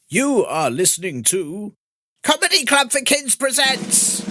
You are listening to Comedy Club for Kids presents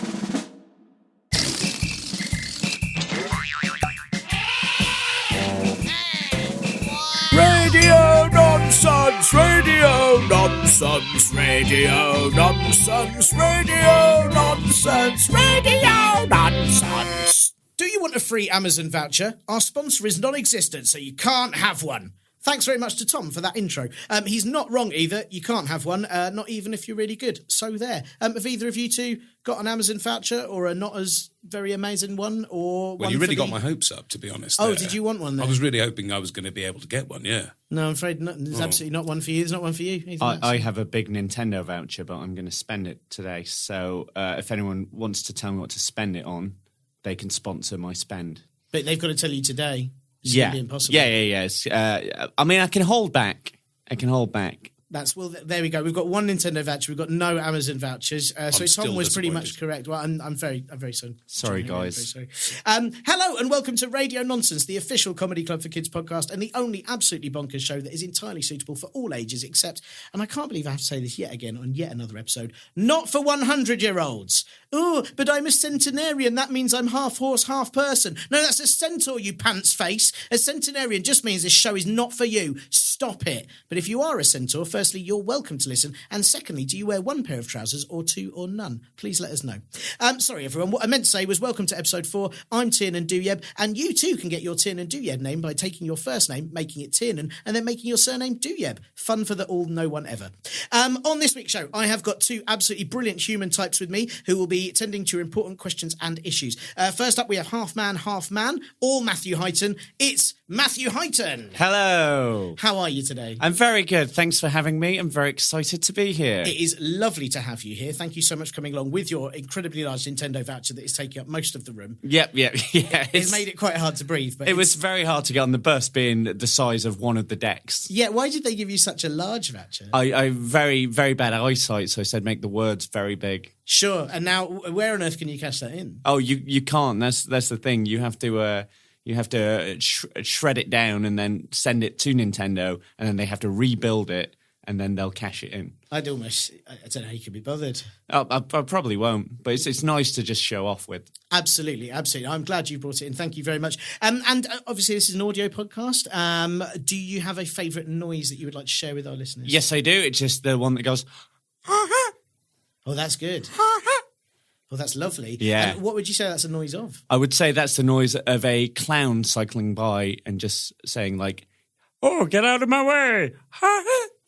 Radio Nonsense, Radio Nonsense, Radio Nonsense, Radio Nonsense, Radio Nonsense. Do you want a free Amazon voucher? Our sponsor is non-existent, so you can't have one. Thanks very much to Tom for that intro. He's not wrong either. You can't have one, not even if you're really good. So there. Have either of you two got an Amazon voucher or a not as very amazing one? Or well, you really got my hopes up, to be honest. Oh, did you want one then? I was really hoping I was going to be able to get one, yeah. No, I'm afraid not. There's absolutely not one for you. There's not one for you. I have a big Nintendo voucher, but I'm going to spend it today. So if anyone wants to tell me what to spend it on, they can sponsor my spend. But they've got to tell you today. It's yeah. going to be impossible. Yeah. I mean, I can hold back. There we go. We've got one Nintendo voucher. We've got no Amazon vouchers. So Tom was pretty much correct. Well, I'm very sorry. Sorry, guys. Very sorry. Hello and welcome to Radio Nonsense, the official Comedy Club for Kids podcast, and the only absolutely bonkers show that is entirely suitable for all ages, except, and I can't believe I have to say this yet again on yet another episode, not for 100-year-olds. Oh, but I'm a centenarian. That means I'm half horse, half person. No, that's a centaur, you pants face. A centenarian just means this show is not for you. Stop it. But if you are a centaur, firstly, you're welcome to listen. And secondly, do you wear one pair of trousers or two or none? Please let us know. Sorry, everyone. What I meant to say was welcome to episode 4. I'm Tiernan Duyeb, and you too can get your Tiernan Duyeb name by taking your first name, making it Tiernan, and then making your surname Duyeb. Fun for the all, no one ever. On this week's show, I have got two absolutely brilliant human types with me who will be tending to your important questions and issues. First up, we have half man, all Matthew Highton. It's Matthew Highton. Hello. How are you today? I'm very good. Thanks for having me. I'm very excited to be here. It is lovely to have you here. Thank you so much for coming along with your incredibly large Nintendo voucher that is taking up most of the room. Yep. It's made it quite hard to breathe. But it was very hard to get on the bus being the size of one of the decks. Yeah, why did they give you such a large voucher? I very, very bad eyesight, so I said make the words very big. Sure. And now, where on earth can you cash that in? Oh, you can't. That's the thing. You have to shred it down and then send it to Nintendo, and then they have to rebuild it, and then they'll cash it in. I don't know how you can be bothered. I probably won't, but it's nice to just show off with. Absolutely. I'm glad you brought it in. Thank you very much. And obviously this is an audio podcast. Do you have a favourite noise that you would like to share with our listeners? Yes, I do. It's just the one that goes... Oh, that's good. Well, that's lovely. Yeah. And what would you say that's a noise of? I would say that's the noise of a clown cycling by and just saying like, "Oh, get out of my way."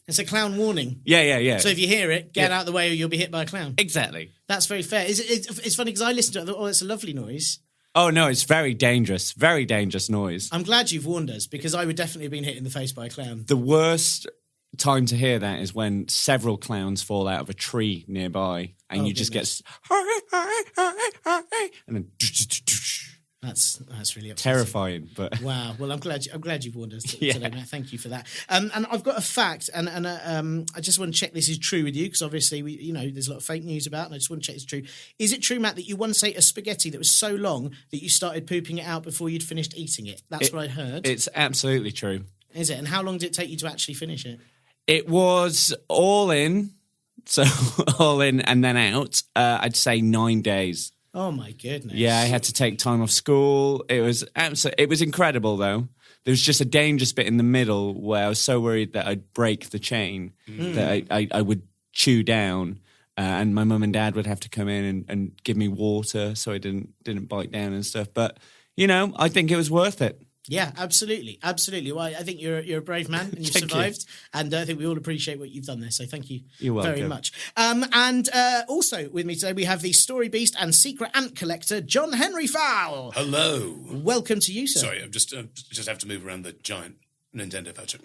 It's a clown warning. Yeah. So if you hear it, get out of the way or you'll be hit by a clown. Exactly. That's very fair. It's funny because I listened to it and I thought, oh, it's a lovely noise. Oh, no, it's very dangerous noise. I'm glad you've warned us because I would definitely have been hit in the face by a clown. The worst time to hear that is when several clowns fall out of a tree nearby and you just get... and then... That's really upsetting. Terrifying, but wow. Well, I'm glad you've warned us today, Matt. Thank you for that. And I've got a fact, and I just want to check this is true with you because obviously there's a lot of fake news about, and I just want to check it's true. Is it true, Matt, that you once ate a spaghetti that was so long that you started pooping it out before you'd finished eating it? That's what I heard. It's absolutely true. Is it? And how long did it take you to actually finish it? It was all in, so all in and then out. I'd say 9 days. Oh my goodness! Yeah, I had to take time off school. It was incredible though. There was just a dangerous bit in the middle where I was so worried that I'd break the chain that I would chew down, and my mum and dad would have to come in and give me water so I didn't bite down and stuff. But I think it was worth it. Yeah, absolutely. Well, I think you're a brave man and you've survived, and I think we all appreciate what you've done there. So thank you very much. And also with me today we have the Storybeast and secret ant collector John Henry Falle. Hello. Welcome to you, sir. Sorry, I just have to move around the giant Nintendo voucher.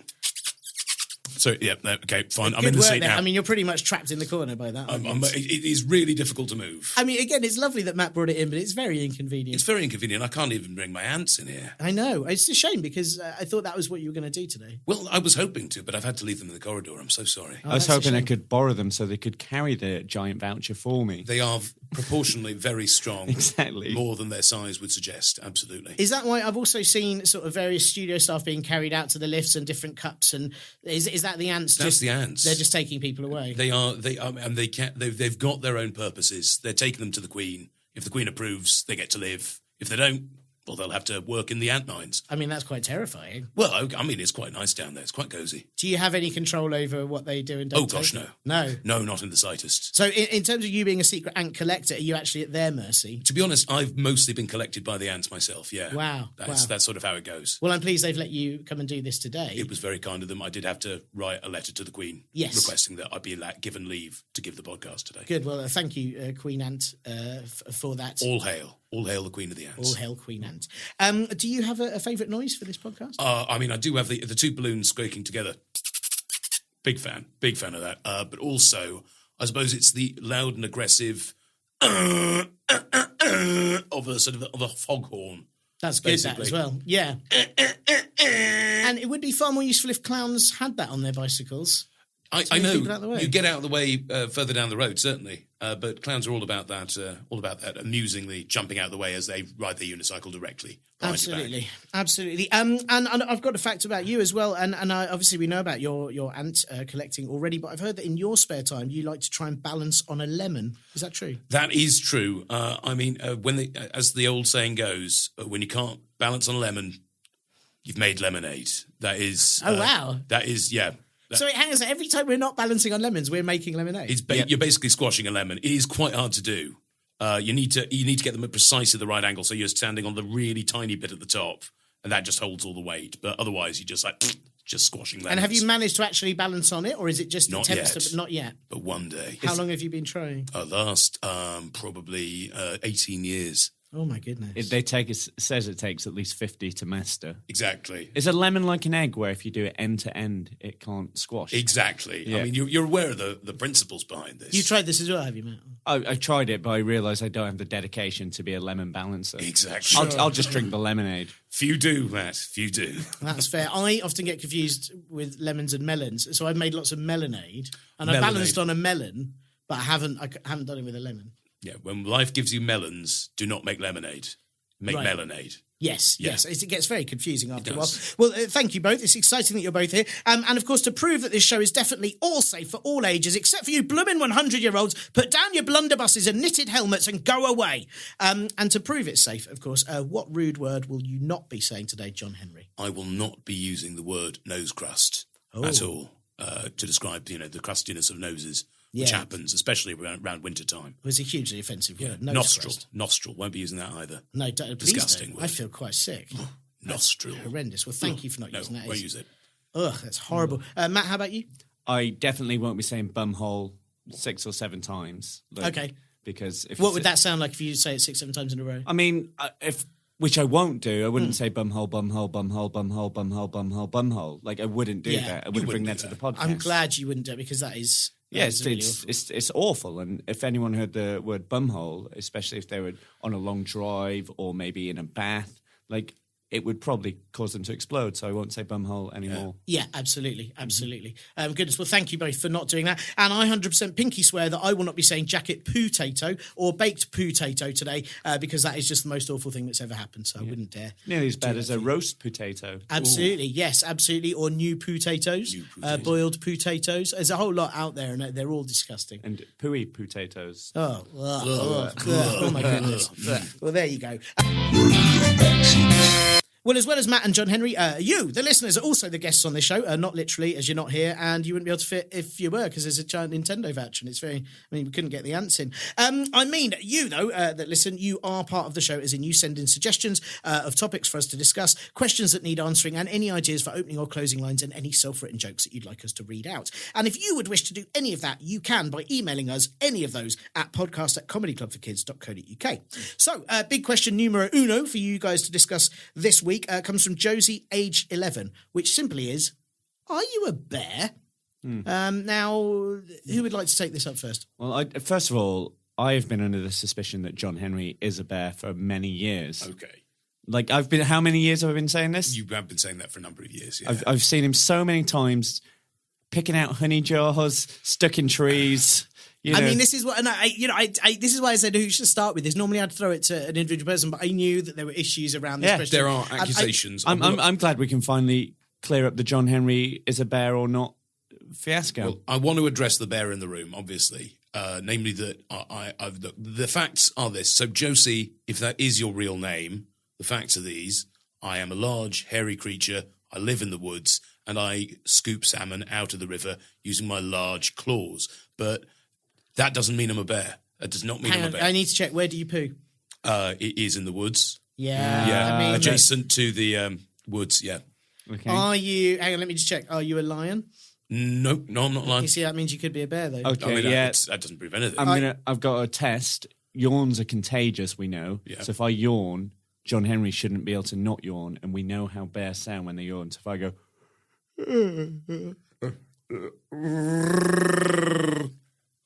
So, yeah, okay, fine. I'm in the seat now. I mean, you're pretty much trapped in the corner by that. It is really difficult to move. I mean, again, it's lovely that Matt brought it in, but it's very inconvenient. It's very inconvenient. I can't even bring my ants in here. I know. It's a shame because I thought that was what you were going to do today. Well, I was hoping to, but I've had to leave them in the corridor. I'm so sorry. I was hoping I could borrow them so they could carry the giant voucher for me. They are proportionally very strong. Exactly. More than their size would suggest. Absolutely. Is that why I've also seen sort of various studio staff being carried out to the lifts and different cups? And is that the ants? That's the ants. They're just taking people away. They are, and they can't. They've got their own purposes. They're taking them to the Queen. If the Queen approves, they get to live. If they don't, well, they'll have to work in the ant mines. I mean, that's quite terrifying. Well, I mean, it's quite nice down there. It's quite cosy. Do you have any control over what they do and don't? Oh gosh, no. No, not in the slightest. So, in terms of you being a secret ant collector, are you actually at their mercy? To be honest, I've mostly been collected by the ants myself. Yeah. Wow. That's sort of how it goes. Well, I'm pleased they've let you come and do this today. It was very kind of them. I did have to write a letter to the Queen, requesting that I be given leave to give the podcast today. Good. Well, thank you, Queen Ant, for that. All hail the Queen of the Ants. All hail Queen Ant. Do you have a favourite noise for this podcast? I mean, I do have the two balloons squeaking together. Big fan of that. But also, I suppose it's the loud and aggressive of a foghorn. That's good, that as well. Yeah. And it would be far more useful if clowns had that on their bicycles. I know. You get out of the way further down the road, certainly. But clowns are all about that amusingly jumping out of the way as they ride their unicycle directly. Absolutely. And I've got a fact about you as well. And obviously we know about your ant collecting already, but I've heard that in your spare time you like to try and balance on a lemon. Is that true? That is true. I mean, as the old saying goes, when you can't balance on a lemon, you've made lemonade. That is. Oh wow. That is So it hangs. Every time we're not balancing on lemons, we're making lemonade. You're basically squashing a lemon. It is quite hard to do. You need to get them at precisely the right angle, so you're standing on the really tiny bit at the top, and that just holds all the weight. But otherwise, you're just just squashing lemons. And have you managed to actually balance on it, or is it just not attempts yet? But not yet. But one day. How long have you been trying? Last probably 18 years. Oh my goodness! Says it takes at least 50 to master. Exactly. Is a lemon like an egg, where if you do it end to end, it can't squash? Exactly. Yeah. I mean, you're aware of the principles behind this. You tried this as well, have you, Matt? I tried it, but I realised I don't have the dedication to be a lemon balancer. Exactly. I'll just drink the lemonade. Few do, Matt. Few do. That's fair. I often get confused with lemons and melons, so I've made lots of melonade, and I balanced on a melon, but I haven't done it with a lemon. Yeah. When life gives you melons, do not make lemonade. Make melonade. Yes. It gets very confusing after a while. does. Well, thank you both. It's exciting that you're both here. And of course, to prove that this show is definitely all safe for all ages, except for you blooming 100-year-olds, put down your blunderbusses and knitted helmets and go away. And to prove it's safe, of course, what rude word will you not be saying today, John Henry? I will not be using the word nose crust at all to describe, the crustiness of noses. Which happens, especially around winter time. It was a hugely offensive word. Nostril. Won't be using that either. No, please disgusting don't. word. I feel quite sick. Nostril. That's horrendous. Well, thank you for not using that. Won't use it. Ugh, that's horrible. Matt, how about you? I definitely won't be saying bumhole 6 or 7 times. Okay. Because what would that sound like if you say it 6-7 times in a row? I mean, which I won't do. I wouldn't say bumhole. Like, I wouldn't do that. I wouldn't bring that to the podcast. I'm glad you wouldn't do it because that is... Yeah, really it's awful. And if anyone heard the word bumhole, especially if they were on a long drive or maybe in a bath, like, it would probably cause them to explode. So I won't say bumhole anymore. Yeah, absolutely. Goodness, well, thank you both for not doing that. And I 100% pinky swear that I will not be saying jacket poo-tato or baked poo-tato today because that is just the most awful thing that's ever happened. So I wouldn't dare. Nearly as bad as a roast potato. Absolutely, yes, absolutely. Or new potatoes, boiled potatoes. There's a whole lot out there and they're all disgusting. And pooey potatoes. Oh my goodness. Well, there you go. Well, as well as Matt and John Henry, you, the listeners, are also the guests on this show. Not literally, as you're not here, and you wouldn't be able to fit if you were, because there's a giant Nintendo voucher, and it's very... I mean, we couldn't get the ants in. I mean, you, though, that listen, you are part of the show, as in you send in suggestions of topics for us to discuss, questions that need answering, and any ideas for opening or closing lines, and any self-written jokes that you'd like us to read out. And if you would wish to do any of that, you can by emailing us any of those at podcast@comedyclubforkids.co.uk. So, big question numero uno for you guys to discuss this week comes from Josie, age 11, which simply is, are you a bear? Now, who would like to take this up first? Well, first of all, I have been under the suspicion that John Henry is a bear for many years. Okay. Like, how many years have I been saying this? You have been saying that for a number of years, yeah. I've seen him so many times picking out honey jars, stuck in trees, You I know, mean, this is what, and this is why I said who should start with this. Normally, I'd throw it to an individual person, but I knew that there were issues around this question. There are accusations. I'm glad we can finally clear up the John Henry is a bear or not fiasco. Well, I want to address the bear in the room, obviously. Namely that the facts are this. So, Josie, if that is your real name, the facts are these. I am a large, hairy creature. I live in the woods, and I scoop salmon out of the river using my large claws. But that doesn't mean I'm a bear. That does not mean I'm a bear. I need to check. Where do you poo? It is in the woods. Yeah. I mean, I adjacent to the woods, yeah. Okay. Are you, hang on, let me just check. Are you a lion? No, I'm not lying. You see, that means you could be a bear, though. Okay, I mean, yeah. that doesn't prove anything. I've got a test. Yawns are contagious, we know. Yeah. So if I yawn, John Henry shouldn't be able to not yawn, and we know how bears sound when they yawn. So if I go,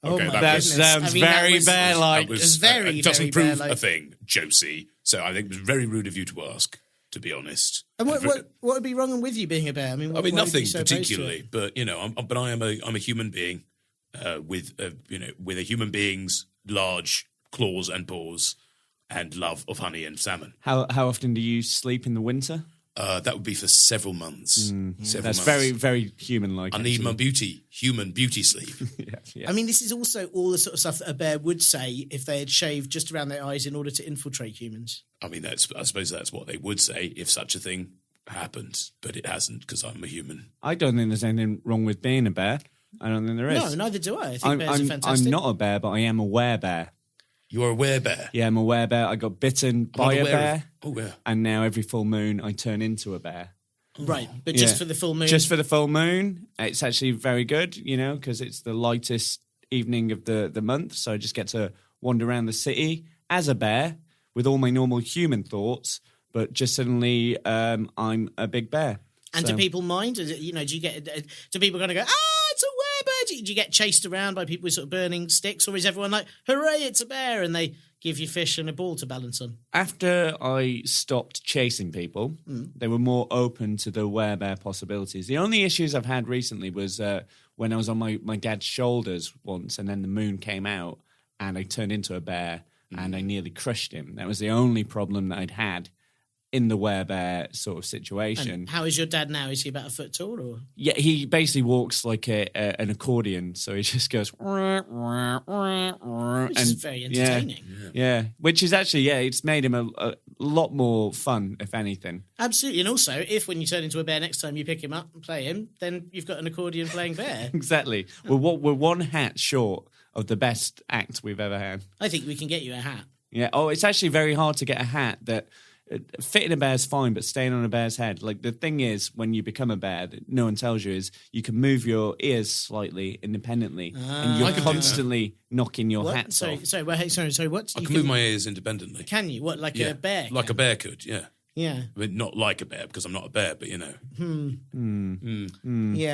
Okay, my that goodness. sounds I mean, that very was- bear-like. It's very, it doesn't very prove bear-like. a thing, Josie. So I think it was very rude of you to ask, to be honest. And what would be wrong with you being a bear? I mean, why would you nothing be so opposed to particularly, it? but I'm a human being with a human being's large claws and paws and love of honey and salmon. how often do you sleep in the winter? That would be for several months. That's very, very human-like. I need my human beauty sleep. Yeah. I mean, this is also all the sort of stuff that a bear would say if they had shaved just around their eyes in order to infiltrate humans. I mean, I suppose that's what they would say if such a thing happened, but it hasn't because I'm a human. I don't think there's anything wrong with being a bear. I don't think there is. No, neither do I. I think bears are I'm fantastic. not a bear, but I am a werebear. You're a werebear. Yeah, I'm a werebear. I got bitten by a bear, Yeah. and now every full moon I turn into a bear. Right, but just Yeah. for the full moon. Just for the full moon. It's actually very good, because it's the lightest evening of the month. So I just get to wander around the city as a bear with all my normal human thoughts, but just suddenly I'm a big bear. And So- do people mind? Is it, do people kind of go, it's a werebear? Do you get chased around by people with sort of burning sticks, or is everyone like, hooray, it's a bear, and they give you fish and a ball to balance on? After I stopped chasing people, they were more open to the werebear possibilities. The only issues I've had recently was when I was on my dad's shoulders once, and then the moon came out, and I turned into a bear, and I nearly crushed him. That was the only problem that I'd had in the werebear sort of situation. And how is your dad now? Is he about a foot tall, or? Yeah, he basically walks like an accordion, so he just goes. Which is very entertaining. Yeah, which is actually, it's made him a lot more fun, if anything. Absolutely. And also, if when you turn into a bear next time you pick him up and play him, then you've got an accordion playing bear. Exactly. We're one hat short of the best act we've ever had. I think we can get you a hat. Yeah. Oh, it's actually very hard to get a hat that fitting a bear's fine, but staying on a bear's head. Like the thing is, when you become a bear, that no one tells you is you can move your ears slightly independently, and you're constantly knocking your What? hats off. Sorry, what? I can move my ears independently. Can you? What, like a bear? Like a bear could, yeah. Yeah. I mean, not like a bear, because I'm not a bear, but Yeah,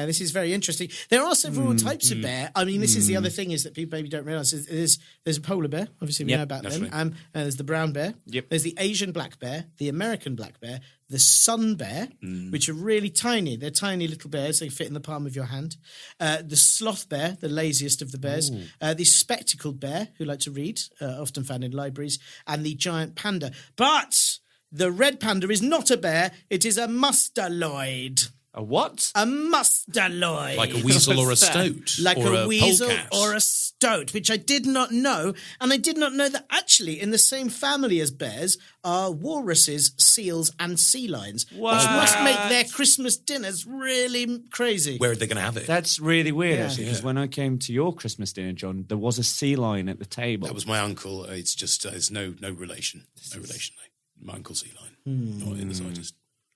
this is very interesting. There are several types of bear. I mean, this is the other thing is that people maybe don't realise. There's a polar bear, obviously we know about them. There's the brown bear. Yep. There's the Asian black bear, the American black bear, the sun bear, which are really tiny. They're tiny little bears. They fit in the palm of your hand. The sloth bear, the laziest of the bears. The spectacled bear, who like to read, often found in libraries. And the giant panda. But the red panda is not a bear. It is a mustaloid. A what? A mustaloid. like a weasel or a stoat. Like or a weasel polecat. or a stoat, which I did not know. And I did not know that actually in the same family as bears are walruses, seals, and sea lions. Which must make their Christmas dinners really crazy. Where are they going to have it? That's really weird, Yeah. actually, because when I came to your Christmas dinner, John, there was a sea lion at the table. That was my uncle. It's just, there's no relation. No relation. My uncle's sea lion. Not in the slightest.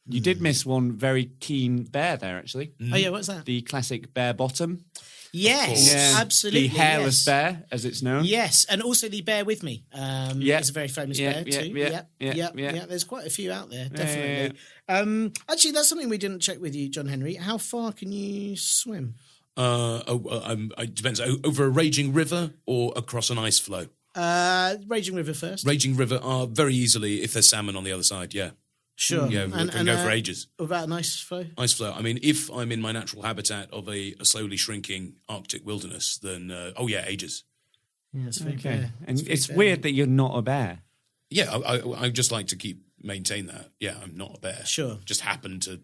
You did miss one very keen bear there, actually. Oh, yeah, what's that? The classic bear bottom. Yes, absolutely. The hairless yes. bear, as it's known. Yes, and also the bear with me. It's a very famous bear too. Yeah. There's quite a few out there, definitely. Actually, that's something we didn't check with you, John Henry. How far can you swim? It depends. Over a raging river or across an ice flow? Raging River first. Raging river are very easily, if there's salmon on the other side, yeah. Sure. Yeah, we can go for ages. What about an ice flow? Ice flow. I mean, if I'm in my natural habitat of a slowly shrinking Arctic wilderness, then, ages. Yeah, it's very Okay. fair. And very it's fair. weird that you're not a bear. Yeah, I just like to maintain that. Yeah, I'm not a bear. Sure. Just happen to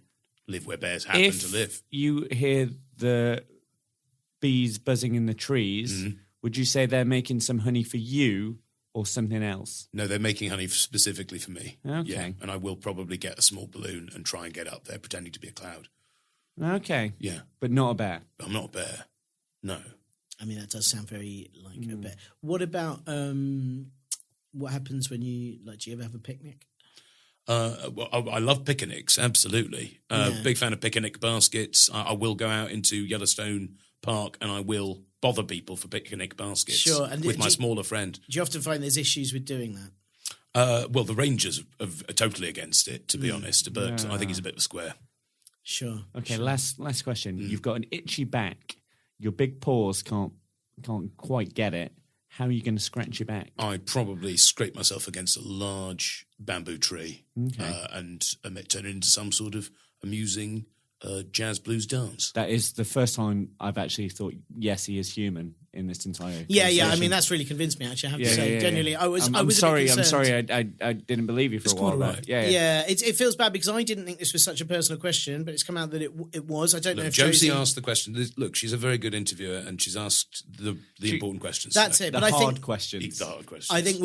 live where bears happen If to live. you hear the bees buzzing in the trees, would you say they're making some honey for you or something else? No, they're making honey specifically for me. Okay. Yeah, and I will probably get a small balloon and try and get up there pretending to be a cloud. Okay. Yeah. But not a bear. But I'm not a bear. No. I mean, that does sound very like a bear. What about what happens when do you ever have a picnic? Well, I love picnics, absolutely. Big fan of picnic baskets. I will go out into Yellowstone Park and I will bother people for picnic baskets Sure, and with my smaller friend. Do you often find there's issues with doing that? Well, the Rangers are totally against it, to be honest, but I think he's a bit of a square. Sure. Okay, last question. You've got an itchy back. Your big paws can't quite get it. How are you going to scratch your back? I'd probably scrape myself against a large bamboo tree and turn it into some sort of amusing jazz blues dance. That is the first time I've actually thought, yes, he is human in this entire Yeah. I conversation. mean, that's really convinced me. Actually, I have to say, genuinely, I was. I'm I was sorry. A bit I'm concerned. sorry. I didn't believe you for It's a while. quite all But right. Yeah, it feels bad because I didn't think this was such a personal question, but it's come out that it was. I don't know Look, if Josie asked the question. Look, she's a very good interviewer and she's asked the important questions. That's today. it. The But I hard think questions. The hard questions. I think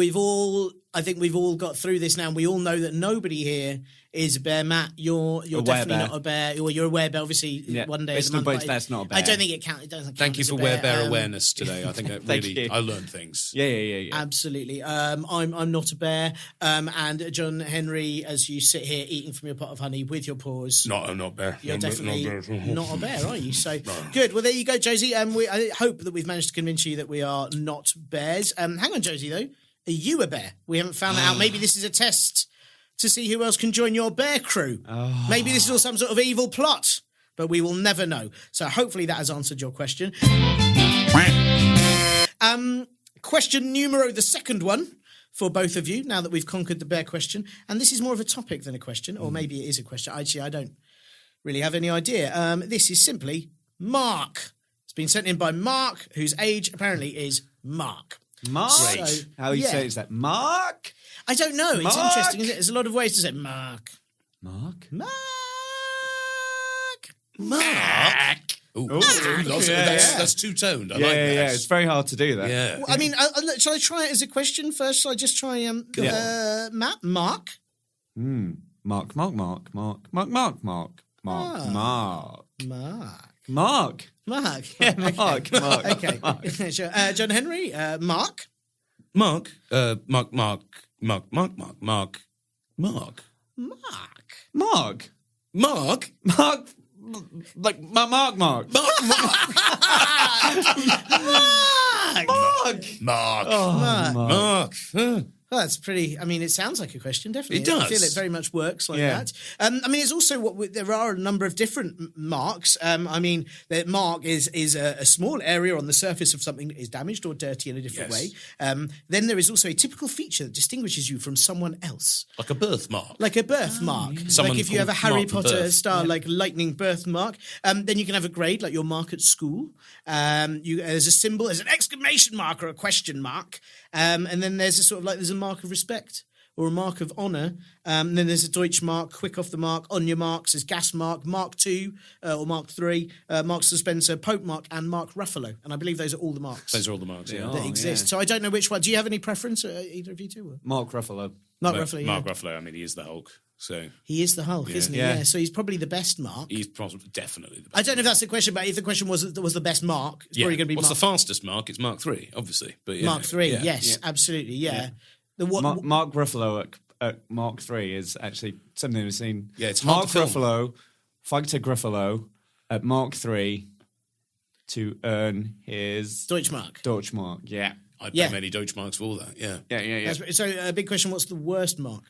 we've all got through this now, and we all know that nobody here is a bear. Matt, you're definitely bear. not a bear. Or you're a werebear, obviously. Yeah, One day, it's a month, not- but that's not a bear. I don't think it counts. It doesn't. Count Thank you as a for bear. bear awareness today. I think that Thank really you. I learned things. Yeah. Absolutely. I'm not a bear. And John Henry, as you sit here eating from your pot of honey with your paws. No, I'm not bear. You're I'm definitely not not a bear, are you? So good. Well, there you go, Josie. I hope that we've managed to convince you that we are not bears. Hang on, Josie, though. Are you a bear? We haven't found that out. Maybe this is a test to see who else can join your bear crew. Maybe this is all some sort of evil plot, but we will never know. So hopefully that has answered your question. Question numero, the second one for both of you, now that we've conquered the bear question. And this is more of a topic than a question, or maybe it is a question. Actually, I don't really have any idea. This is simply Mark. It's been sent in by Mark, whose age apparently is Mark. Mark. So, How you say is that? Mark. I don't know. It's Mark? interesting, isn't it? There's a lot of ways to say Mark. Mark. Mark. Ooh, Yeah. that's two-toned. I like that. Yeah. It's very hard to do that. Yeah. Well, I mean, shall I try it as a question first? Shall I just try Matt? Mark? Mark. Mark. Yeah, Mark. Okay. Sure. John Henry? Mark? Mark. Like Mark. Mark. Well, that's pretty. I mean, it sounds like a question, definitely. It does. I feel it very much works like that. I mean, it's also there are a number of different marks. I mean, the mark is a small area on the surface of something that is damaged or dirty in a different way. Then there is also a typical feature that distinguishes you from someone else. Like a birthmark. Like a birthmark. Someone Like if you have a called Harry Mark for Potter birth. style, like lightning birthmark, then you can have a grade, like your mark at school. There's a symbol, there's an exclamation mark or a question mark. And then there's a sort of like, there's a mark of respect or a mark of honour. Then there's a Deutsch mark, quick off the mark, on your marks, there's gas mark, Mark II or Mark III, Mark Spencer, Pope mark, and Mark Ruffalo. And I believe those are all the marks. Those are all the marks, yeah. That exist. So I don't know which one. Do you have any preference, either of you two? Mark Ruffalo. Mark Ruffalo, Mark Ruffalo, I mean, he is the Hulk. So he is the Hulk, isn't he? Yeah. Yeah. So he's probably the best Mark. he's probably definitely the best. I don't know if that's the question, but if the question was the best Mark, it's probably going to be What's Mark. the fastest Mark? It's Mark III, obviously. But Mark III, yeah. yes, absolutely, yeah. The what? Mark Ruffalo at Mark III is actually something we've seen. Yeah, it's hard Mark to film. Ruffalo, Fighter Gruffalo at Mark III to earn his Deutsch Mark. Deutsch Mark. Yeah. I'd pay many Deutsch marks for all that, yeah. Yeah. So a big question, what's the worst Mark?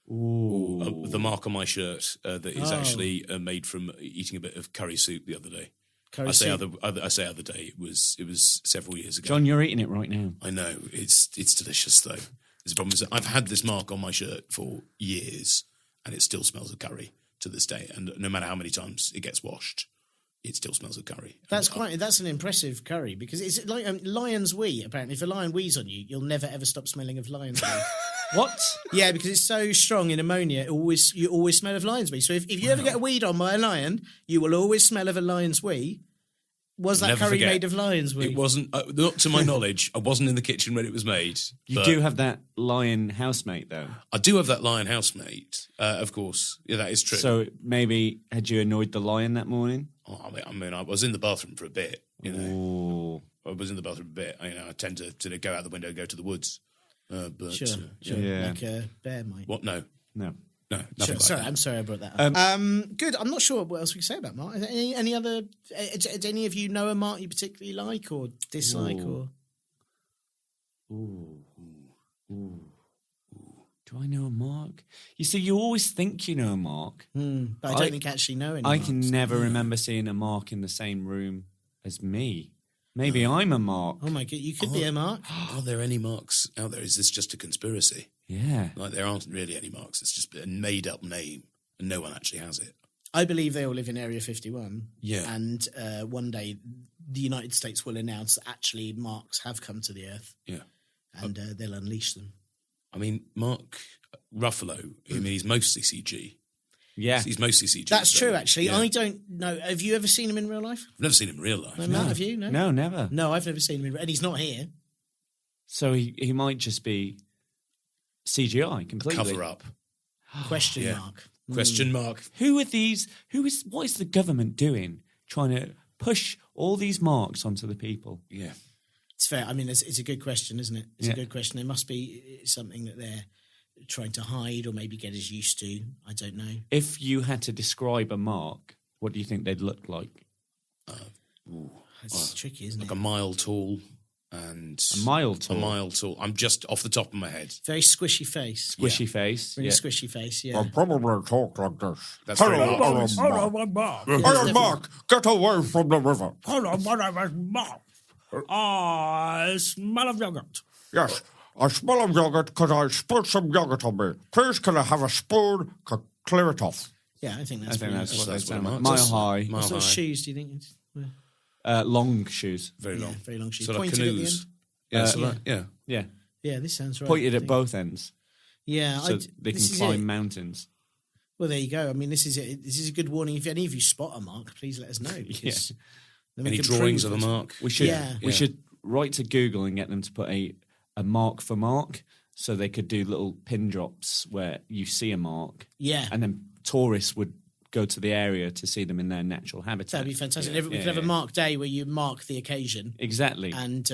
The mark on my shirt that is actually made from eating a bit of curry soup the other day. Curry I say soup. other day. It was several years ago. John, you're eating it right now. I know it's delicious though. The problem is that I've had this mark on my shirt for years, and it still smells of curry to this day. And no matter how many times it gets washed, it still smells of curry. That's an impressive curry because it's like lion's wee. Apparently, if a lion wheezes on you, you'll never ever stop smelling of lion's wee. What? Yeah, because it's so strong in ammonia, you always smell of lion's wee. So if you ever get weed on by a lion, you will always smell of a lion's wee. Was that curry made of lion's wee? It wasn't, not to my knowledge. I wasn't in the kitchen when it was made. You do have that lion housemate, though. I do have that lion housemate, of course. Yeah, that is true. So maybe had you annoyed the lion that morning? Oh, I mean, I was in the bathroom for a bit. You know, Ooh. I was in the bathroom a bit. I tend to go out the window and go to the woods. But Sure. Yeah. Like a bear might. What? No, nothing Sure. like Sorry, that. I'm sorry I brought that up. Good. I'm not sure what else we can say about Mark. Is there any other? Do any of you know a Mark you particularly like or dislike? Or Do I know a Mark? You see, you always think you know a Mark. but I don't think I actually know any. I can Marks. never remember seeing a Mark in the same room as me. Maybe I'm a Mark. Oh my god, you could be a Mark. Are there any marks out there? Is this just a conspiracy? Yeah. Like there aren't really any marks. It's just a made-up name, and no one actually has it. I believe they all live in Area 51. Yeah. And one day the United States will announce that actually Marks have come to the Earth. Yeah. And they'll unleash them. I mean, Mark Ruffalo. I mean, he's mostly CG. Yeah. He's mostly CG. That's so, true, actually. yeah. I don't know. Have you ever seen him in real life? I've never seen him in real life. No, Matt, have you? No? No, never. No, I've never seen him in and he's not here. So he might just be CGI completely. Cover up. Question Yeah. mark. Question mark. Who are these? What is the government doing? Trying to push all these marks onto the people? Yeah. It's fair. I mean, it's a good question, isn't it? It's Yeah. a good question. There must be something that they're trying to hide or maybe get us used to. I don't know. If you had to describe a mark, what do you think they'd look like? It's tricky, isn't Like it? a mile tall and... A mile tall? A mile tall. I'm just off the top of my head. Very squishy face. Squishy face. Very Yeah. squishy face, yeah. I'll probably talk like this. That's very Hello, Mark. I'm Mark. I am Mark. Get away from the river. Hello, my name is Mark. I smell of yogurt. Yes, I smell of yogurt because I spilled some yogurt on me. Please, can I have a spoon to clear it off? Yeah, I think I that's think pretty that's much. what they That's what sound like. marks Mile are. high. Mile What sort of high. shoes do you think? Well, Long shoes. Very long. very long shoes. So like Pointed at the canoes. end? Yeah, so yeah. like, yeah. Yeah. Yeah, this sounds right. Pointed I at think. both ends. Yeah, So they can this is climb it. mountains. Well, there you go. I mean, this is a good warning. If any of you spot a mark, please let us know. Because then we Any can drawings prove of a it. mark? We should Yeah. we should write to Google and get them to put a mark for Mark, so they could do little pin drops where you see a mark, Yeah, and then tourists would go to the area to see them in their natural habitat. that'd be fantastic. Yeah. We could have a mark day where you mark the occasion, Exactly. and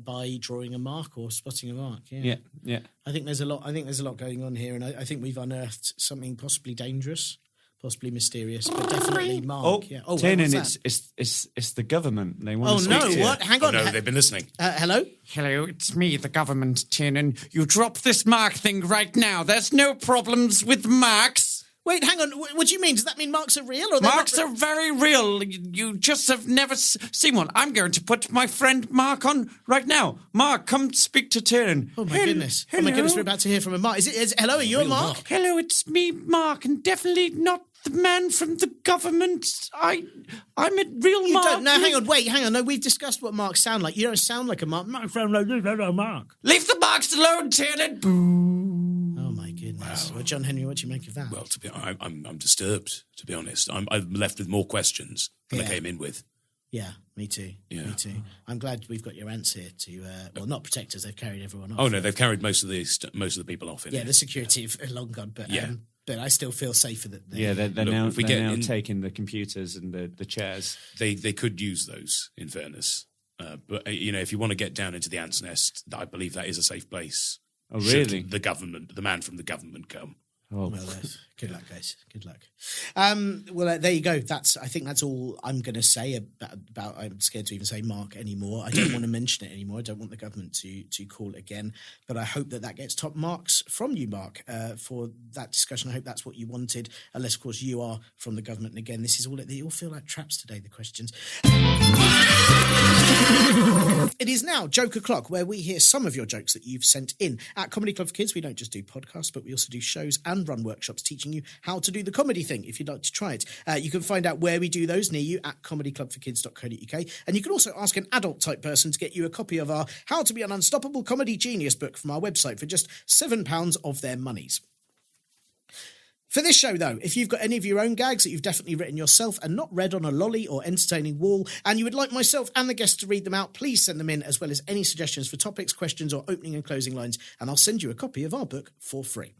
by drawing a mark or spotting a mark. yeah, yeah. I think there's a lot going on here, and I think we've unearthed something possibly dangerous, possibly mysterious, but definitely Mark. Oh, yeah. Oh, Tiernan, what's that? it's the government. They want Oh to no! speak to you. What? Hang Oh, on. no, they've been listening. Hello. Hello, it's me, the government, Tiernan. You drop this Mark thing right now. There's no problems with marks. Wait, hang on. What do you mean? Does that mean marks are real? Or they're Marks not are very real. You just have never seen one. I'm going to put my friend Mark on right now. Mark, come speak to Tiernan. Oh my goodness! Oh my goodness! We're about to hear from a Mark. Hello? Are you a Mark? Hello, it's me, Mark, and definitely not the man from the government. I'm a real You Mark. don't. No, hang on. Wait, hang on. No, we've discussed what marks sound like. You don't sound like a Mark. Mark from the Mark. Leave the marks alone, Tiernan. Oh my goodness! Well, John Henry, what do you make of that? Well, I'm disturbed, to be honest. I'm left with more questions than I Yeah. came in with. Yeah, me too. Yeah. Me too. I'm glad we've got your ants here to, well, not protect us. They've carried everyone off. Oh no, they've carried most of the people off. In Yeah, here. the security are long gone, but Yeah. But I still feel safer that they... Yeah, they're Look, now, if we they're get now in- taking the computers and the chairs. They could use those, in fairness. But if you want to get down into the ant's nest, I believe that is a safe place. Oh, Should really? the man from the government come? Oh, Well, good luck, guys. Good luck. There you go. I think that's all I'm going to say about. I'm scared to even say Mark anymore. I don't want to mention it anymore. I don't want the government to call it again. But I hope that gets top marks from you, Mark, for that discussion. I hope that's what you wanted. Unless, of course, you are from the government. And again, this is all. They all feel like traps today. The questions. It It is now Joke O'Clock, where we hear some of your jokes that you've sent in. At Comedy Club for Kids, we don't just do podcasts, but we also do shows and run workshops teaching you how to do the comedy thing, if you'd like to try it. You can find out where we do those near you at comedyclubforkids.co.uk. And you can also ask an adult-type person to get you a copy of our How to Be an Unstoppable Comedy Genius book from our website for just £7 of their monies. For this show, though, if you've got any of your own gags that you've definitely written yourself and not read on a lolly or entertaining wall, and you would like myself and the guests to read them out, please send them in, as well as any suggestions for topics, questions, or opening and closing lines, and I'll send you a copy of our book for free.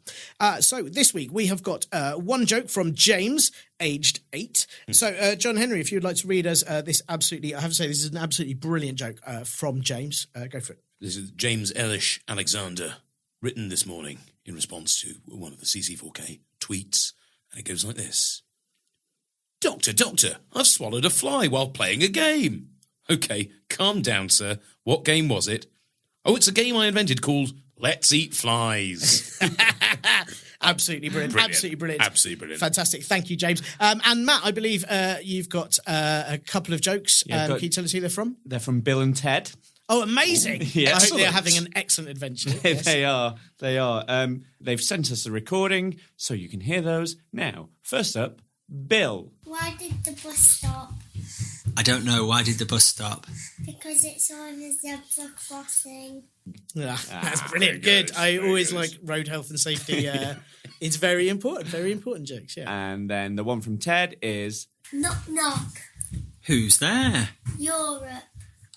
So this week, we have got one joke from James, aged 8. So, John Henry, if you'd like to read us this absolutely, I have to say, this is an absolutely brilliant joke from James. Go for it. This is James Ellish Alexander, written this morning in response to one of the CC4K tweets, and it goes like this. Doctor, I've swallowed a fly while playing a game. Okay, calm down, sir. What game was it? Oh, it's a game I invented called Let's Eat Flies. Absolutely brilliant. Absolutely brilliant. Absolutely brilliant. Fantastic. Thank you, James. And Matt, I believe you've got a couple of jokes. Can you tell us who they're from? They're from Bill and Ted. Oh, amazing. Yeah. I hope they're having an excellent adventure. Yes. They are. They've sent us a recording, so you can hear those now. First up, Bill. Why did the bus stop? I don't know. Why did the bus stop? Because it's on a zebra crossing. That's brilliant. Good. I always like road health and safety. It's very important jokes, yeah. And then the one from Ted is... Knock, knock. Who's there? Europe.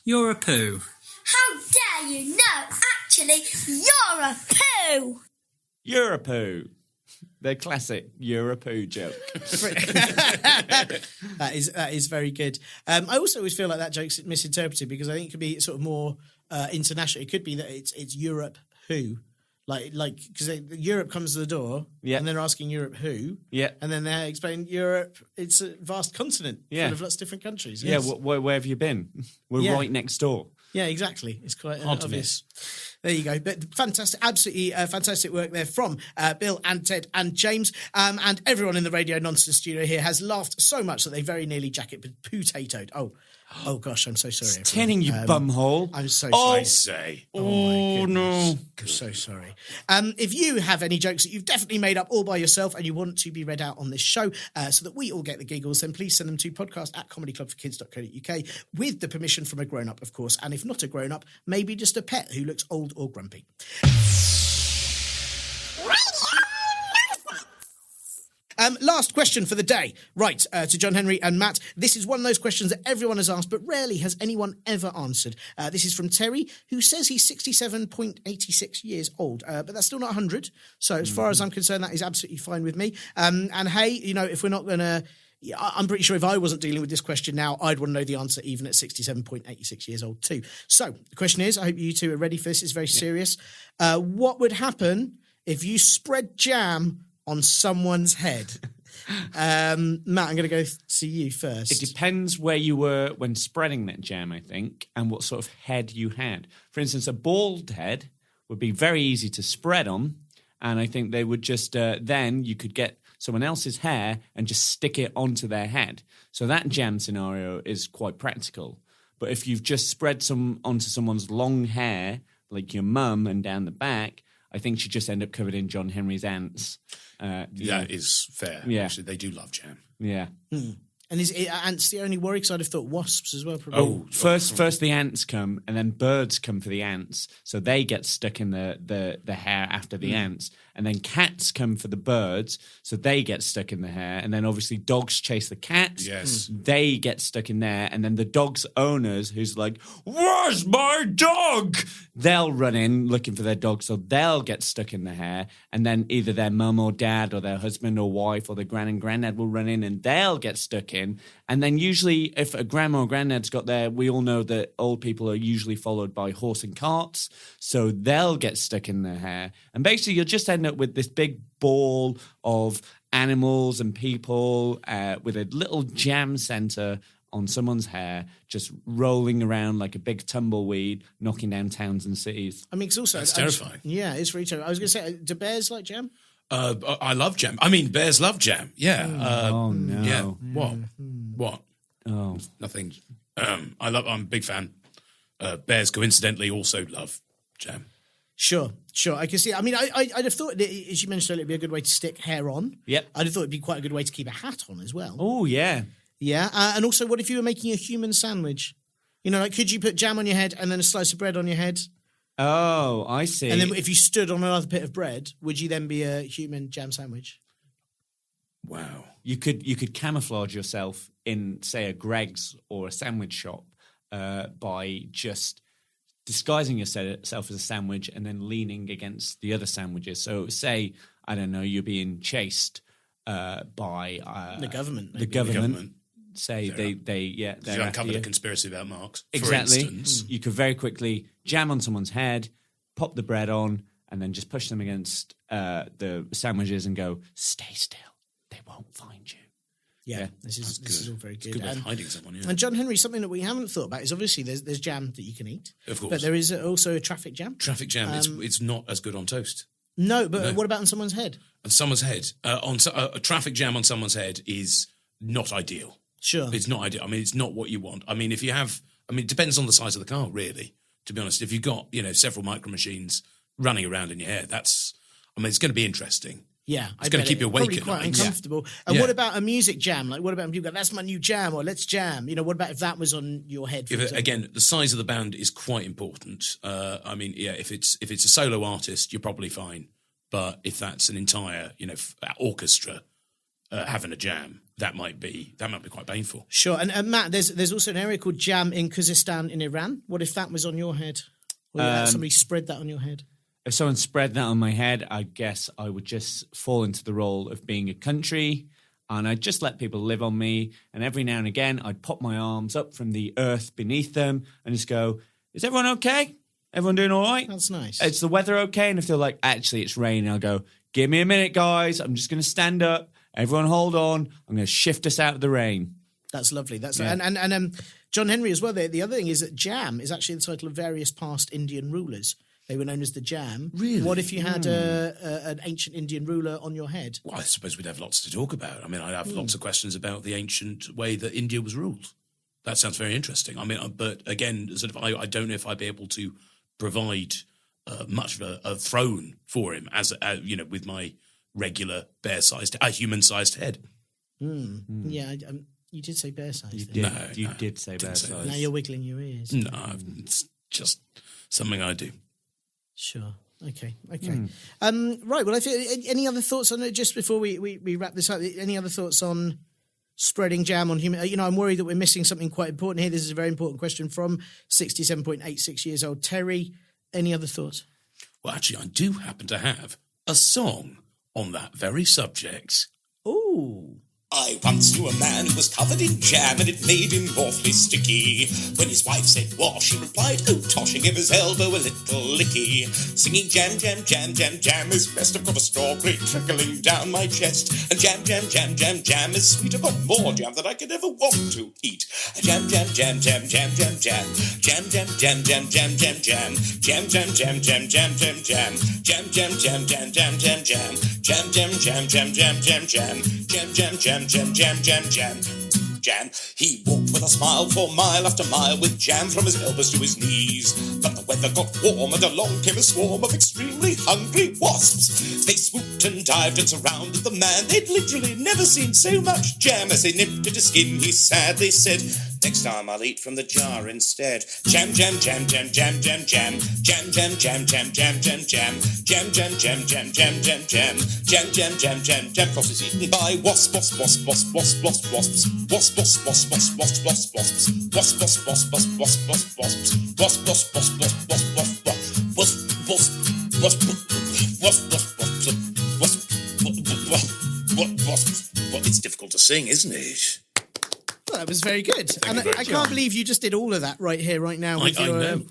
You're a poo. How dare you? No, actually, you're a poo. You're a poo. The classic you're a poo joke. That is very good. I also always feel like that joke's misinterpreted because I think it could be sort of more international. It could be that it's Europe who. Like, because Europe comes to the door, and they're asking Europe who, and then they explain Europe. It's a vast continent full of lots of different countries. Yes. Yeah, where have you been? We're right next door. Yeah, exactly. It's quite hard to obvious. There you go. But fantastic, absolutely fantastic work there from Bill and Ted and James. And everyone in the Radio Nonsense studio here has laughed so much that they very nearly jacket-potatoed. Oh gosh, I'm so sorry. It's tinning, you bumhole. I'm so sorry. I say. Oh no. I'm so sorry. If you have any jokes that you've definitely made up all by yourself and you want to be read out on this show so that we all get the giggles, then please send them to podcast@comedyclubforkids.co.uk with the permission from a grown-up, of course. And if not a grown-up, maybe just a pet who looks old or grumpy. Last question for the day. Right, to John Henry and Matt. This is one of those questions that everyone has asked, but rarely has anyone ever answered. This is from Terry, who says he's 67.86 years old, but that's still not 100. So as far as I'm concerned, that is absolutely fine with me. And hey, if we're not going to... I'm pretty sure if I wasn't dealing with this question now, I'd want to know the answer even at 67.86 years old too. So the question is, I hope you two are ready for this. It's very serious. What would happen if you spread jam on someone's head? Matt, I'm going to go to you first. It depends where you were when spreading that jam, I think, and what sort of head you had. For instance, a bald head would be very easy to spread on, and I think they would just, then you could get someone else's hair and just stick it onto their head. So that jam scenario is quite practical. But if you've just spread onto someone's long hair, like your mum and down the back, I think she'd just end up covered in John Henry's ants. That is fair. Yeah. Actually, they do love jam. Yeah. And is ants the only worry? Because I'd have thought wasps as well. Probably. First the ants come, and then birds come for the ants. So they get stuck in the hair after the ants. And then cats come for the birds, so they get stuck in the hair. And then obviously dogs chase the cats. Yes. They get stuck in there. And then the dog's owners, who's like, where's my dog? They'll run in looking for their dog, so they'll get stuck in the hair. And then either their mum or dad or their husband or wife or their gran and granddad will run in and they'll get stuck in. And then usually if a grandma or granddad's got there, we all know that old people are usually followed by horse and carts. So they'll get stuck in their hair. And basically you'll just end up with this big ball of animals and people with a little jam center on someone's hair, just rolling around like a big tumbleweed, knocking down towns and cities. I mean, it's also... That's terrifying. Yeah, it's really terrifying. I was going to say, do bears like jam? I love jam. I mean, bears love jam. Yeah. Oh, no. Yeah. What? Oh. Nothing. I'm a big fan. Bears coincidentally also love jam. Sure. I can see. I mean, I'd have thought, as you mentioned earlier, it'd be a good way to stick hair on. Yep. I'd have thought it'd be quite a good way to keep a hat on as well. Oh, yeah. Yeah. And also, what if you were making a human sandwich? You know, like, could you put jam on your head and then a slice of bread on your head? Oh, I see. And then if you stood on another bit of bread, would you then be a human jam sandwich? Wow. You could camouflage yourself in, say, a Greg's or a sandwich shop by just disguising yourself as a sandwich and then leaning against the other sandwiches. So, say, I don't know, you're being chased by the government. The government. Say they're They're uncovered a conspiracy about Marx. Exactly. For instance. You could very quickly jam on someone's head, pop the bread on, and then just push them against the sandwiches and go, stay still. They won't find you. Yeah, this is all very good. It's a good way of hiding someone, yeah. And John Henry, something that we haven't thought about is obviously there's jam that you can eat. Of course. But there is also a traffic jam. Traffic jam, it's not as good on toast. No, but what about on someone's head? On someone's head. A traffic jam on someone's head is not ideal. Sure. It's not ideal. I mean, it's not what you want. I mean, it depends on the size of the car, really, to be honest. If you've got, several micro machines running around in your hair, it's going to be interesting. Yeah. It's going to keep you awake probably at quite night. uncomfortable. And what about a music jam? Like, what about when people go, that's my new jam, or let's jam? What about if that was on your head? Again, the size of the band is quite important. If it's a solo artist, you're probably fine. But if that's an entire, orchestra having a jam, that might be quite painful. Sure. And Matt, there's also an area called Jam in Khuzestan in Iran. What if that was on your head? Or somebody spread that on your head? If someone spread that on my head, I guess I would just fall into the role of being a country and I'd just let people live on me. And every now and again, I'd pop my arms up from the earth beneath them and just go, is everyone okay? Everyone doing all right? That's nice. Is the weather okay? And if they're like, actually, it's raining, I'll go, give me a minute, guys. I'm just going to stand up. Everyone hold on. I'm going to shift us out of the rain. That's lovely. And John Henry as well. The other thing is that Jam is actually the title of various past Indian rulers. They were known as the Jam. Really? What if you had an ancient Indian ruler on your head? Well, I suppose we'd have lots to talk about. I mean, I'd have lots of questions about the ancient way that India was ruled. That sounds very interesting. I mean, but again, I don't know if I'd be able to provide much of a throne for him as with my regular human-sized head. Yeah, you did say bear-sized. You did say bear-sized. Now you're wiggling your ears. No, it's just something I do. Sure. Okay. Right. Well, I think any other thoughts on it just before we wrap this up? Any other thoughts on spreading jam on human? I'm worried that we're missing something quite important here. This is a very important question from 67.86 years old Terry. Any other thoughts? Well, actually, I do happen to have a song on that very subject. Ooh. I once knew a man who was covered in jam and it made him awfully sticky. When his wife said wash, he replied, oh tosh, and gave his elbow a little licky. Singing jam, jam, jam, jam, jam is best. I've got a strawberry trickling down my chest. And jam, jam, jam, jam, jam is sweet. I've got more jam than I could ever want to eat. Jam, jam, jam, jam, jam, jam, jam. Jam, jam, jam, jam, jam, jam, jam. Jam, jam, jam, jam, jam, jam, jam. Jam, jam, jam, jam, jam, jam, jam. Jam, jam, jam, jam, jam, jam, jam. Jam, jam, jam, jam, jam, jam, jam. Jam. He walked with a smile for mile after mile with jam from his elbows to his knees. But the weather got warm and along came a swarm of extremely hungry wasps. They swooped and dived and surrounded the man. They'd literally never seen so much jam. As they nipped at his skin, he sadly said, next time I'll eat from the jar instead. Jam, jam, jam, jam, jam, jam, jam. Jam, jam, jam, jam, jam, jam, jam. Jam, jam, jam, jam, jam, jam, jam. Jam, jam, jam, jam, jam. Cross is eaten by wasp, wasp, wasp, wasp, wasp, wasp, wasps. Wasp, wasp, wasp, wasp, wasp, wasp, wasps. Wasp, wasp, wasp, wasp, wasp, wasp, wasps. Wasp, wasp, wasp, wasp, wasp, wasp, wasp. Wasp, wasp, wasp, wasp, wasp. Well, it's difficult to sing, isn't it? Well, that was very good. And I can't believe you just did all of that right here, right now with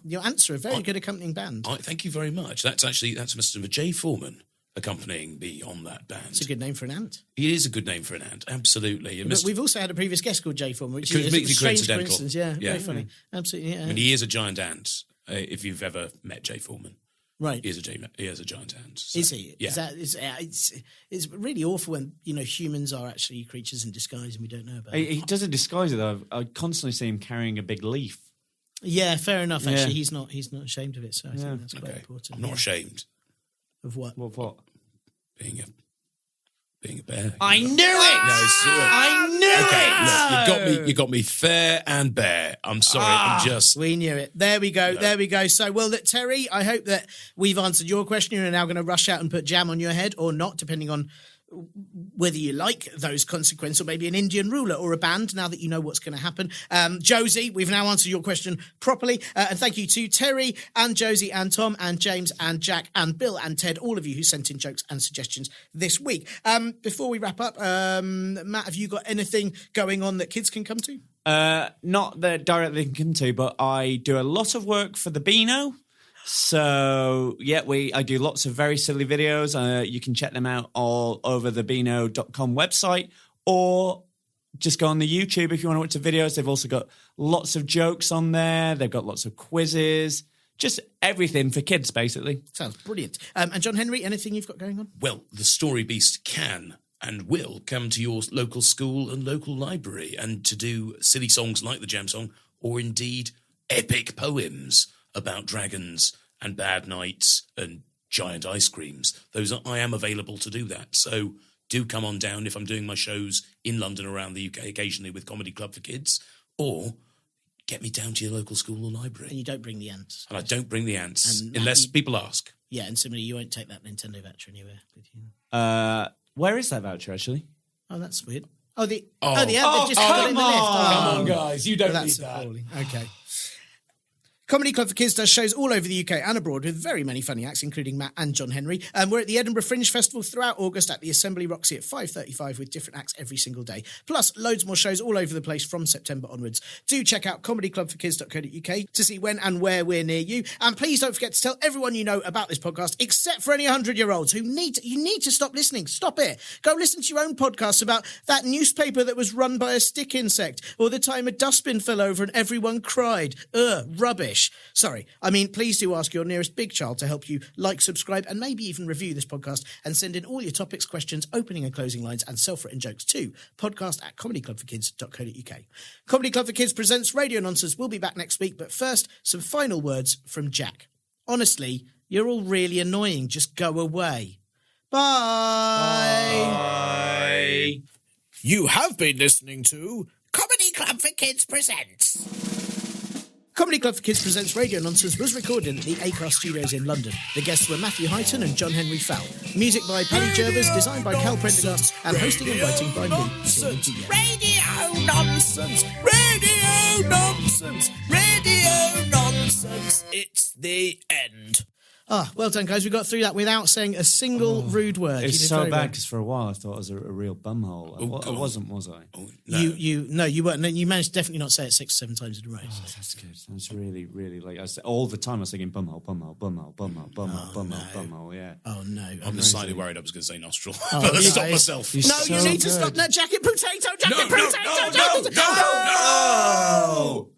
your answer. A very good accompanying band. Thank you very much. That's Mr. J. Foreman accompanying me on that band. It's a good name for an ant. It is a good name for an ant, absolutely. But we've also had a previous guest called J. Foreman, which is a strange coincidence. Yeah, very funny. Absolutely. Yeah. I mean, he is a giant ant. If you've ever met J. Foreman. Right. He is a giant ant. So, is he? Yeah. It's really awful when, humans are actually creatures in disguise and we don't know about it. He doesn't disguise it, though. I constantly see him carrying a big leaf. Yeah, fair enough. Actually, Yeah. he's not ashamed of it. So I think that's quite important. I'm not ashamed of what. What? being a bear. I knew it. Okay, look, you got me fair and bare. I'm sorry. I'm just. We knew it. There we go. There we go. So, well, look, Terry, I hope that we've answered your question. You're now going to rush out and put jam on your head or not, depending on whether you like those consequences, or maybe an Indian ruler or a band, now that you know what's going to happen. Josie, we've now answered your question properly. And thank you to Terry and Josie and Tom and James and Jack and Bill and Ted, all of you who sent in jokes and suggestions this week. Before we wrap up, Matt, have you got anything going on that kids can come to? Not that directly can come to, but I do a lot of work for the Beano. So, yeah, I do lots of very silly videos. You can check them out all over the Beano.com website, or just go on the YouTube if you want to watch the videos. They've also got lots of jokes on there. They've got lots of quizzes, just everything for kids, basically. Sounds brilliant. And John Henry, anything you've got going on? Well, the Storybeast can and will come to your local school and local library and to do silly songs like the Jam Song, or indeed epic poems about dragons and bad nights and giant ice creams. I am available to do that. So do come on down if I'm doing my shows in London, around the UK, occasionally with Comedy Club for Kids, or get me down to your local school or library. And you don't bring the ants. And I don't bring the ants, unless people ask. Yeah, and similarly, you won't take that Nintendo voucher anywhere with you. Where is that voucher, actually? Oh, that's weird. They've just got it in the lift. Come on, guys, you don't need That's that. appalling. Okay. Comedy Club for Kids does shows all over the UK and abroad with very many funny acts, including Matt and John Henry. We're at the Edinburgh Fringe Festival throughout August at the Assembly Roxy at 5:35 with different acts every single day. Plus, loads more shows all over the place from September onwards. Do check out comedyclubforkids.co.uk to see when and where we're near you. And please don't forget to tell everyone you know about this podcast, except for any 100-year-olds who you need to stop listening. Stop it. Go listen to your own podcasts about that newspaper that was run by a stick insect, or the time a dustbin fell over and everyone cried. Rubbish. Sorry. I mean, please do ask your nearest big child to help you like, subscribe, and maybe even review this podcast, and send in all your topics, questions, opening and closing lines, and self-written jokes to podcast@comedyclubforkids.co.uk. Comedy Club for Kids presents Radio Nonsense. We'll be back next week, but first, some final words from Jack. Honestly, you're all really annoying. Just go away. Bye. Bye. You have been listening to Comedy Club for Kids Presents. Comedy Club for Kids Presents Radio Nonsense was recorded at the Acast Studios in London. The guests were Matthew Highton and John Henry Falle. Music by Paddy Jervers, designed by Cal Prendergast, and hosting and writing by me, Radio nonsense! Radio nonsense! Radio nonsense! It's the end. Well done, guys. We got through that without saying a single rude word. It's You did so very bad well. because for a while I thought I was a real bumhole. I wasn't, was I? Oh, no. You weren't. You managed to definitely not say it 6 or 7 times in a row. Oh, that's good. That's really, really like all the time I was thinking bumhole, bumhole, bumhole, bumhole, bumhole, bumhole, bumhole. Yeah. Oh no! I'm just slightly worried I was going to say nostril. Oh, but I yeah. stopped myself. You're No, so you need to good. stop. No, jacket potato, jacket No, potato, no, jacket no, potato. no, no.